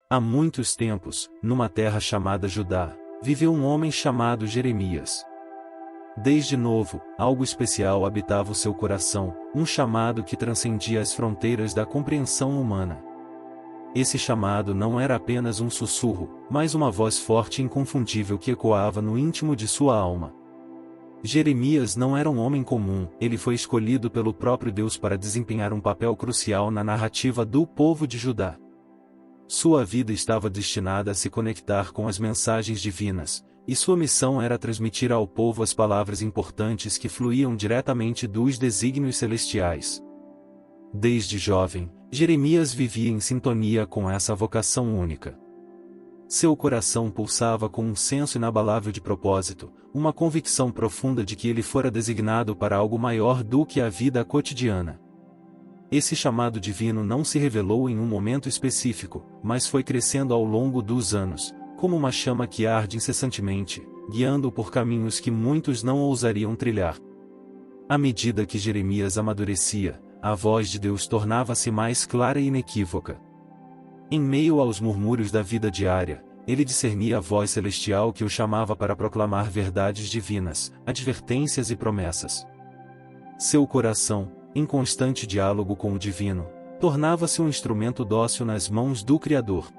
Há muitos tempos, numa terra chamada Judá, viveu um homem chamado Jeremias. Desde novo, algo especial habitava o seu coração, um chamado que transcendia as fronteiras da compreensão humana. Esse chamado não era apenas um sussurro, mas uma voz forte e inconfundível que ecoava no íntimo de sua alma. Jeremias não era um homem comum, ele foi escolhido pelo próprio Deus para desempenhar um papel crucial na narrativa do povo de Judá. Sua vida estava destinada a se conectar com as mensagens divinas, e sua missão era transmitir ao povo as palavras importantes que fluíam diretamente dos desígnios celestiais. Desde jovem, Jeremias vivia em sintonia com essa vocação única. Seu coração pulsava com um senso inabalável de propósito, uma convicção profunda de que ele fora designado para algo maior do que a vida cotidiana. Esse chamado divino não se revelou em um momento específico, mas foi crescendo ao longo dos anos, como uma chama que arde incessantemente, guiando-o por caminhos que muitos não ousariam trilhar. À medida que Jeremias amadurecia, a voz de Deus tornava-se mais clara e inequívoca. Em meio aos murmúrios da vida diária, ele discernia a voz celestial que o chamava para proclamar verdades divinas, advertências e promessas. Seu coração, em constante diálogo com o divino, tornava-se um instrumento dócil nas mãos do Criador.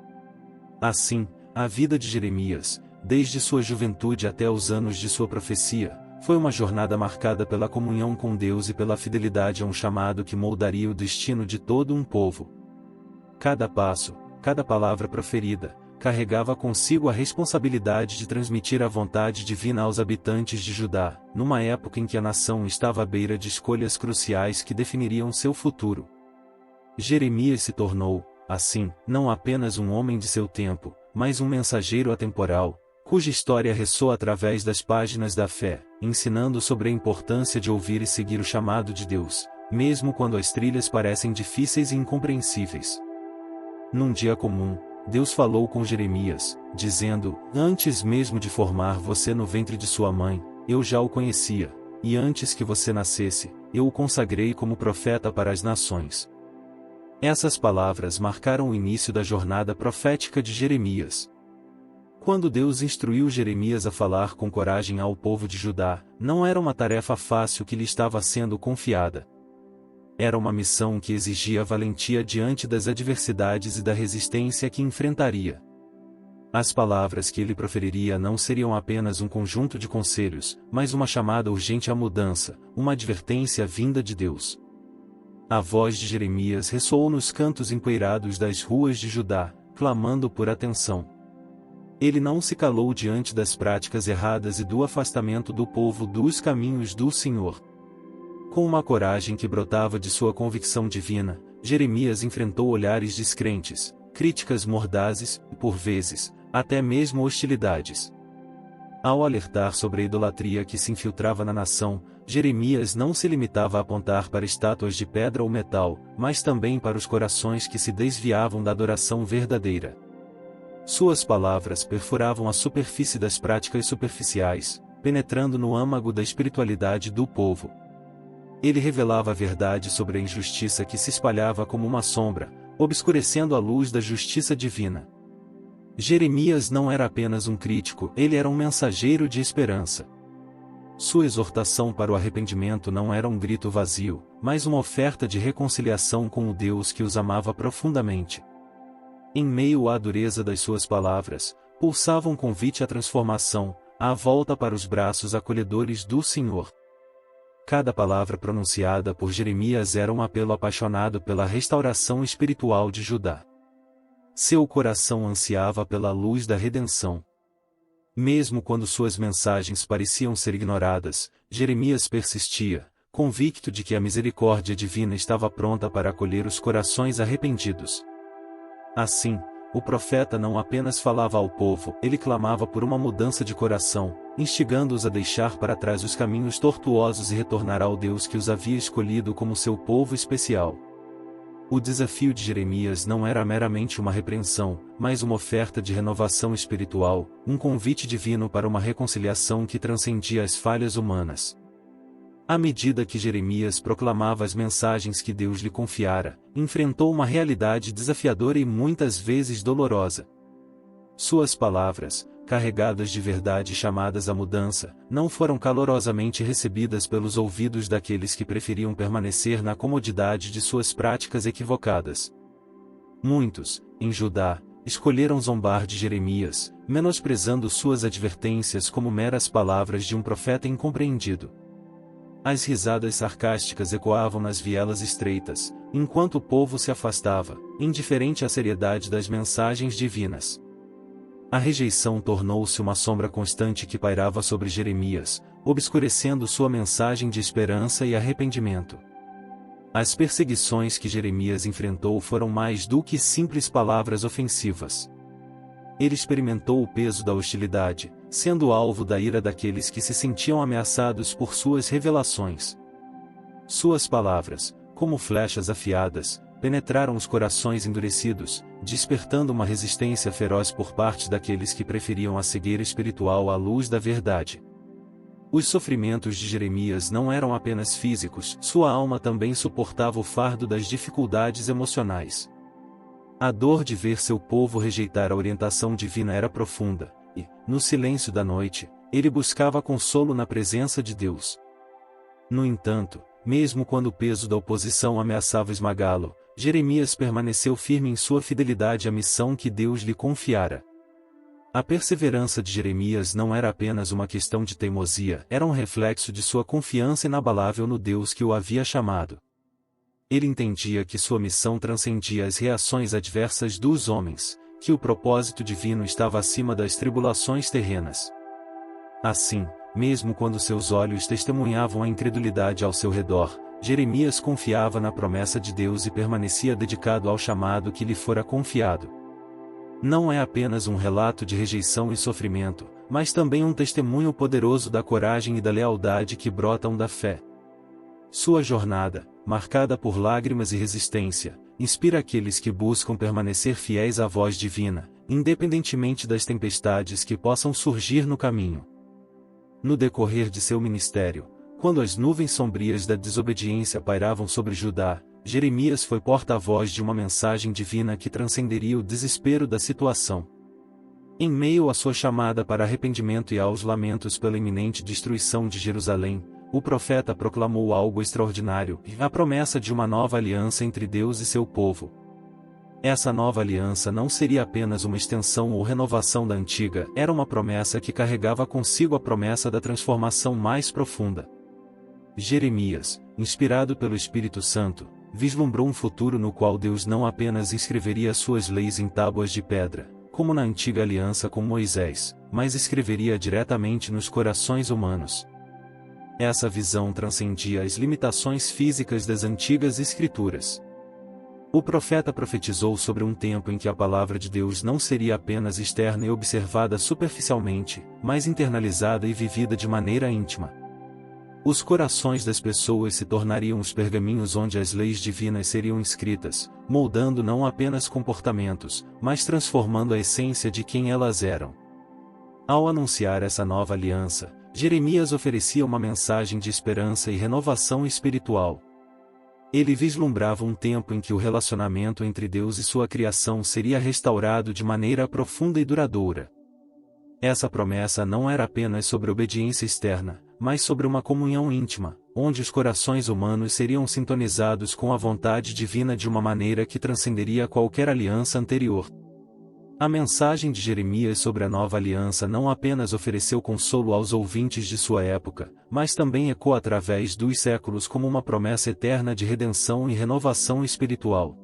Assim, a vida de Jeremias, desde sua juventude até os anos de sua profecia, foi uma jornada marcada pela comunhão com Deus e pela fidelidade a um chamado que moldaria o destino de todo um povo. Cada passo, cada palavra proferida, carregava consigo a responsabilidade de transmitir a vontade divina aos habitantes de Judá, numa época em que a nação estava à beira de escolhas cruciais que definiriam seu futuro. Jeremias se tornou, assim, não apenas um homem de seu tempo, mas um mensageiro atemporal, cuja história ressoa através das páginas da fé, ensinando sobre a importância de ouvir e seguir o chamado de Deus, mesmo quando as trilhas parecem difíceis e incompreensíveis. Num dia comum, Deus falou com Jeremias, dizendo: "Antes mesmo de formar você no ventre de sua mãe, eu já o conhecia, e antes que você nascesse, eu o consagrei como profeta para as nações." Essas palavras marcaram o início da jornada profética de Jeremias. Quando Deus instruiu Jeremias a falar com coragem ao povo de Judá, não era uma tarefa fácil que lhe estava sendo confiada. Era uma missão que exigia valentia diante das adversidades e da resistência que enfrentaria. As palavras que ele proferiria não seriam apenas um conjunto de conselhos, mas uma chamada urgente à mudança, uma advertência vinda de Deus. A voz de Jeremias ressoou nos cantos empoeirados das ruas de Judá, clamando por atenção. Ele não se calou diante das práticas erradas e do afastamento do povo dos caminhos do Senhor. Com uma coragem que brotava de sua convicção divina, Jeremias enfrentou olhares descrentes, críticas mordazes e, por vezes, até mesmo hostilidades. Ao alertar sobre a idolatria que se infiltrava na nação, Jeremias não se limitava a apontar para estátuas de pedra ou metal, mas também para os corações que se desviavam da adoração verdadeira. Suas palavras perfuravam a superfície das práticas superficiais, penetrando no âmago da espiritualidade do povo. Ele revelava a verdade sobre a injustiça que se espalhava como uma sombra, obscurecendo a luz da justiça divina. Jeremias não era apenas um crítico, ele era um mensageiro de esperança. Sua exortação para o arrependimento não era um grito vazio, mas uma oferta de reconciliação com o Deus que os amava profundamente. Em meio à dureza das suas palavras, pulsava um convite à transformação, à volta para os braços acolhedores do Senhor. Cada palavra pronunciada por Jeremias era um apelo apaixonado pela restauração espiritual de Judá. Seu coração ansiava pela luz da redenção. Mesmo quando suas mensagens pareciam ser ignoradas, Jeremias persistia, convicto de que a misericórdia divina estava pronta para acolher os corações arrependidos. Assim, o profeta não apenas falava ao povo, ele clamava por uma mudança de coração, instigando-os a deixar para trás os caminhos tortuosos e retornar ao Deus que os havia escolhido como seu povo especial. O desafio de Jeremias não era meramente uma repreensão, mas uma oferta de renovação espiritual, um convite divino para uma reconciliação que transcendia as falhas humanas. À medida que Jeremias proclamava as mensagens que Deus lhe confiara, enfrentou uma realidade desafiadora e muitas vezes dolorosa. Suas palavras, carregadas de verdade chamadas à mudança, não foram calorosamente recebidas pelos ouvidos daqueles que preferiam permanecer na comodidade de suas práticas equivocadas. Muitos, em Judá, escolheram zombar de Jeremias, menosprezando suas advertências como meras palavras de um profeta incompreendido. As risadas sarcásticas ecoavam nas vielas estreitas, enquanto o povo se afastava, indiferente à seriedade das mensagens divinas. A rejeição tornou-se uma sombra constante que pairava sobre Jeremias, obscurecendo sua mensagem de esperança e arrependimento. As perseguições que Jeremias enfrentou foram mais do que simples palavras ofensivas. Ele experimentou o peso da hostilidade, sendo alvo da ira daqueles que se sentiam ameaçados por suas revelações. Suas palavras, como flechas afiadas, penetraram os corações endurecidos, despertando uma resistência feroz por parte daqueles que preferiam a cegueira espiritual à luz da verdade. Os sofrimentos de Jeremias não eram apenas físicos, sua alma também suportava o fardo das dificuldades emocionais. A dor de ver seu povo rejeitar a orientação divina era profunda, e, no silêncio da noite, ele buscava consolo na presença de Deus. No entanto, mesmo quando o peso da oposição ameaçava esmagá-lo, Jeremias permaneceu firme em sua fidelidade à missão que Deus lhe confiara. A perseverança de Jeremias não era apenas uma questão de teimosia, era um reflexo de sua confiança inabalável no Deus que o havia chamado. Ele entendia que sua missão transcendia as reações adversas dos homens, que o propósito divino estava acima das tribulações terrenas. Assim, mesmo quando seus olhos testemunhavam a incredulidade ao seu redor, Jeremias confiava na promessa de Deus e permanecia dedicado ao chamado que lhe fora confiado. Não é apenas um relato de rejeição e sofrimento, mas também um testemunho poderoso da coragem e da lealdade que brotam da fé. Sua jornada, marcada por lágrimas e resistência, inspira aqueles que buscam permanecer fiéis à voz divina, independentemente das tempestades que possam surgir no caminho. No decorrer de seu ministério, quando as nuvens sombrias da desobediência pairavam sobre Judá, Jeremias foi porta-voz de uma mensagem divina que transcenderia o desespero da situação. Em meio à sua chamada para arrependimento e aos lamentos pela iminente destruição de Jerusalém, o profeta proclamou algo extraordinário, a promessa de uma nova aliança entre Deus e seu povo. Essa nova aliança não seria apenas uma extensão ou renovação da antiga, era uma promessa que carregava consigo a promessa da transformação mais profunda. Jeremias, inspirado pelo Espírito Santo, vislumbrou um futuro no qual Deus não apenas escreveria suas leis em tábuas de pedra, como na antiga aliança com Moisés, mas escreveria diretamente nos corações humanos. Essa visão transcendia as limitações físicas das antigas escrituras. O profeta profetizou sobre um tempo em que a palavra de Deus não seria apenas externa e observada superficialmente, mas internalizada e vivida de maneira íntima. Os corações das pessoas se tornariam os pergaminhos onde as leis divinas seriam escritas, moldando não apenas comportamentos, mas transformando a essência de quem elas eram. Ao anunciar essa nova aliança, Jeremias oferecia uma mensagem de esperança e renovação espiritual. Ele vislumbrava um tempo em que o relacionamento entre Deus e sua criação seria restaurado de maneira profunda e duradoura. Essa promessa não era apenas sobre obediência externa, mas sobre uma comunhão íntima, onde os corações humanos seriam sintonizados com a vontade divina de uma maneira que transcenderia qualquer aliança anterior. A mensagem de Jeremias sobre a nova aliança não apenas ofereceu consolo aos ouvintes de sua época, mas também ecoou através dos séculos como uma promessa eterna de redenção e renovação espiritual.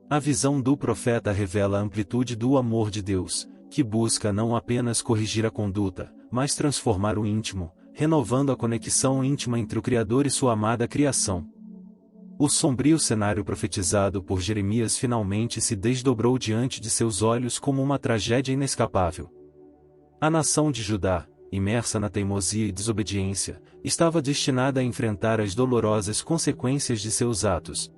A visão do profeta revela a amplitude do amor de Deus, que busca não apenas corrigir a conduta, mas transformar o íntimo, renovando a conexão íntima entre o Criador e sua amada criação. O sombrio cenário profetizado por Jeremias finalmente se desdobrou diante de seus olhos como uma tragédia inescapável. A nação de Judá, imersa na teimosia e desobediência, estava destinada a enfrentar as dolorosas consequências de seus atos.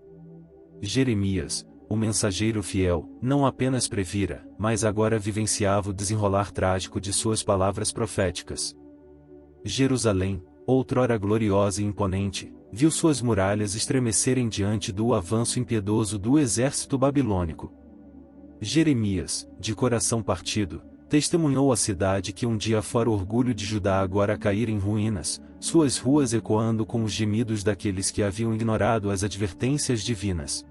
Jeremias, o mensageiro fiel, não apenas previra, mas agora vivenciava o desenrolar trágico de suas palavras proféticas. Jerusalém, outrora gloriosa e imponente, viu suas muralhas estremecerem diante do avanço impiedoso do exército babilônico. Jeremias, de coração partido, testemunhou a cidade que um dia fora orgulho de Judá agora cair em ruínas, suas ruas ecoando com os gemidos daqueles que haviam ignorado as advertências divinas.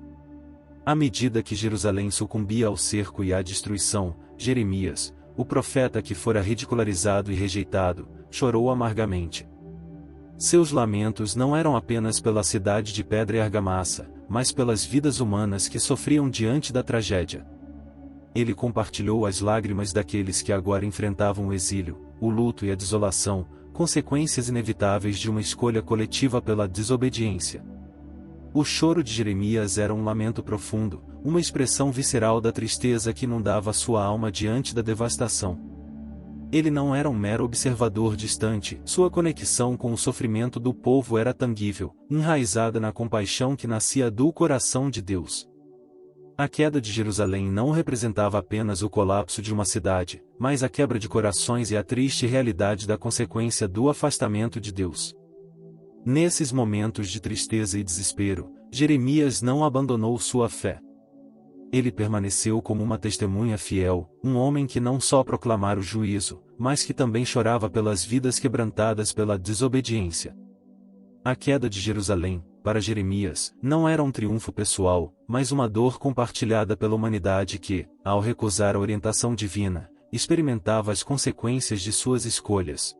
À medida que Jerusalém sucumbia ao cerco e à destruição, Jeremias, o profeta que fora ridicularizado e rejeitado, chorou amargamente. Seus lamentos não eram apenas pela cidade de pedra e argamassa, mas pelas vidas humanas que sofriam diante da tragédia. Ele compartilhou as lágrimas daqueles que agora enfrentavam o exílio, o luto e a desolação, consequências inevitáveis de uma escolha coletiva pela desobediência. O choro de Jeremias era um lamento profundo, uma expressão visceral da tristeza que inundava sua alma diante da devastação. Ele não era um mero observador distante, sua conexão com o sofrimento do povo era tangível, enraizada na compaixão que nascia do coração de Deus. A queda de Jerusalém não representava apenas o colapso de uma cidade, mas a quebra de corações e a triste realidade da consequência do afastamento de Deus. Nesses momentos de tristeza e desespero, Jeremias não abandonou sua fé. Ele permaneceu como uma testemunha fiel, um homem que não só proclamara o juízo, mas que também chorava pelas vidas quebrantadas pela desobediência. A queda de Jerusalém, para Jeremias, não era um triunfo pessoal, mas uma dor compartilhada pela humanidade que, ao recusar a orientação divina, experimentava as consequências de suas escolhas.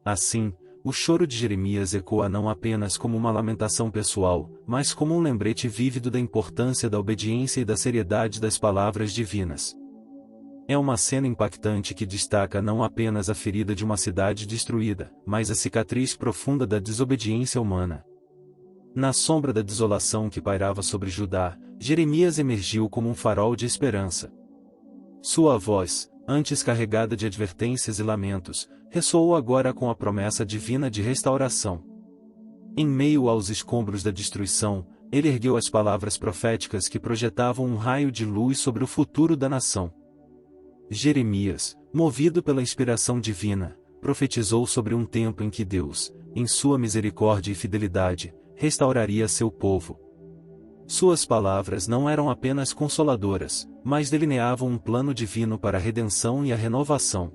Assim, o choro de Jeremias ecoa não apenas como uma lamentação pessoal, mas como um lembrete vívido da importância da obediência e da seriedade das palavras divinas. É uma cena impactante que destaca não apenas a ferida de uma cidade destruída, mas a cicatriz profunda da desobediência humana. Na sombra da desolação que pairava sobre Judá, Jeremias emergiu como um farol de esperança. Sua voz, antes carregada de advertências e lamentos, ressoou agora com a promessa divina de restauração. Em meio aos escombros da destruição, ele ergueu as palavras proféticas que projetavam um raio de luz sobre o futuro da nação. Jeremias, movido pela inspiração divina, profetizou sobre um tempo em que Deus, em sua misericórdia e fidelidade, restauraria seu povo. Suas palavras não eram apenas consoladoras, mas delineavam um plano divino para a redenção e a renovação.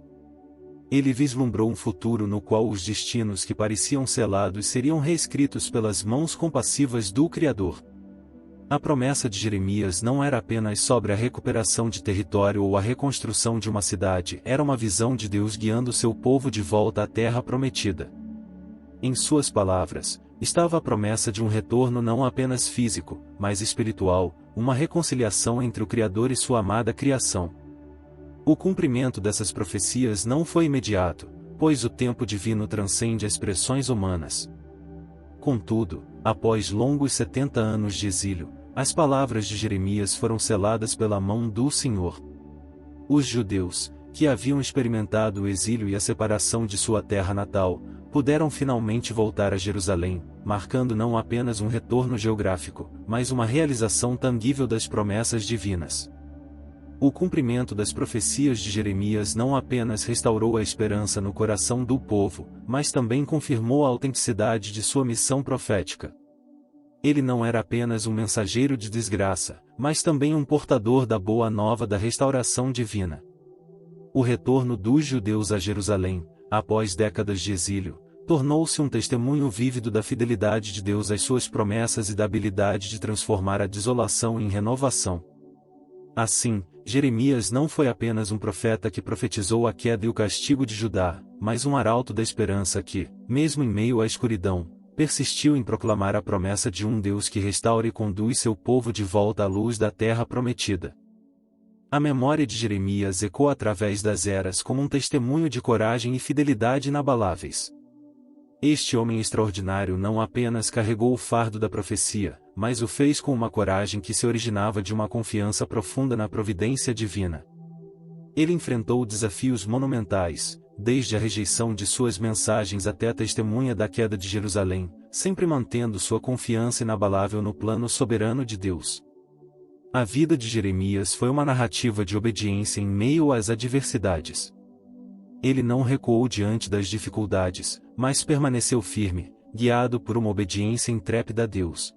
Ele vislumbrou um futuro no qual os destinos que pareciam selados seriam reescritos pelas mãos compassivas do Criador. A promessa de Jeremias não era apenas sobre a recuperação de território ou a reconstrução de uma cidade, era uma visão de Deus guiando seu povo de volta à terra prometida. Em suas palavras, estava a promessa de um retorno não apenas físico, mas espiritual, uma reconciliação entre o Criador e sua amada criação. O cumprimento dessas profecias não foi imediato, pois o tempo divino transcende as expressões humanas. Contudo, após longos 70 anos de exílio, as palavras de Jeremias foram seladas pela mão do Senhor. Os judeus, que haviam experimentado o exílio e a separação de sua terra natal, puderam finalmente voltar a Jerusalém, marcando não apenas um retorno geográfico, mas uma realização tangível das promessas divinas. O cumprimento das profecias de Jeremias não apenas restaurou a esperança no coração do povo, mas também confirmou a autenticidade de sua missão profética. Ele não era apenas um mensageiro de desgraça, mas também um portador da boa nova da restauração divina. O retorno dos judeus a Jerusalém, após décadas de exílio, tornou-se um testemunho vívido da fidelidade de Deus às suas promessas e da habilidade de transformar a desolação em renovação. Assim, Jeremias não foi apenas um profeta que profetizou a queda e o castigo de Judá, mas um arauto da esperança que, mesmo em meio à escuridão, persistiu em proclamar a promessa de um Deus que restaura e conduz seu povo de volta à luz da terra prometida. A memória de Jeremias ecoa através das eras como um testemunho de coragem e fidelidade inabaláveis. Este homem extraordinário não apenas carregou o fardo da profecia, mas o fez com uma coragem que se originava de uma confiança profunda na providência divina. Ele enfrentou desafios monumentais, desde a rejeição de suas mensagens até a testemunha da queda de Jerusalém, sempre mantendo sua confiança inabalável no plano soberano de Deus. A vida de Jeremias foi uma narrativa de obediência em meio às adversidades. Ele não recuou diante das dificuldades, mas permaneceu firme, guiado por uma obediência intrépida a Deus.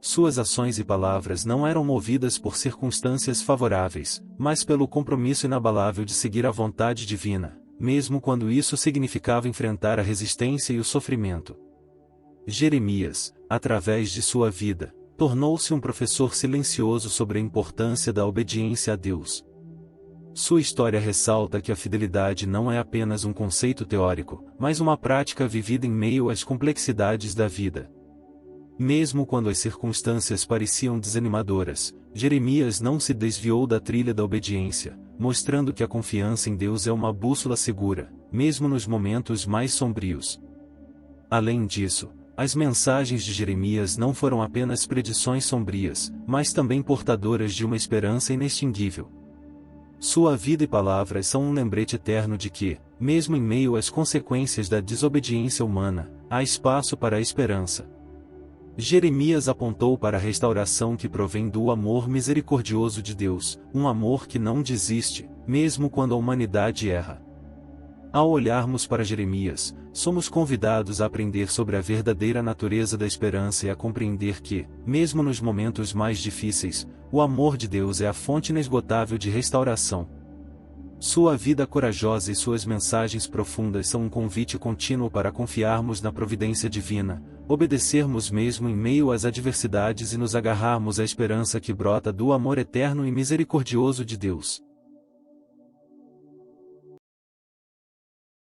Suas ações e palavras não eram movidas por circunstâncias favoráveis, mas pelo compromisso inabalável de seguir a vontade divina, mesmo quando isso significava enfrentar a resistência e o sofrimento. Jeremias, através de sua vida, tornou-se um professor silencioso sobre a importância da obediência a Deus. Sua história ressalta que a fidelidade não é apenas um conceito teórico, mas uma prática vivida em meio às complexidades da vida. Mesmo quando as circunstâncias pareciam desanimadoras, Jeremias não se desviou da trilha da obediência, mostrando que a confiança em Deus é uma bússola segura, mesmo nos momentos mais sombrios. Além disso, as mensagens de Jeremias não foram apenas predições sombrias, mas também portadoras de uma esperança inextinguível. Sua vida e palavras são um lembrete eterno de que, mesmo em meio às consequências da desobediência humana, há espaço para a esperança. Jeremias apontou para a restauração que provém do amor misericordioso de Deus, um amor que não desiste, mesmo quando a humanidade erra. Ao olharmos para Jeremias, somos convidados a aprender sobre a verdadeira natureza da esperança e a compreender que, mesmo nos momentos mais difíceis, o amor de Deus é a fonte inesgotável de restauração. Sua vida corajosa e suas mensagens profundas são um convite contínuo para confiarmos na providência divina, obedecermos mesmo em meio às adversidades e nos agarrarmos à esperança que brota do amor eterno e misericordioso de Deus.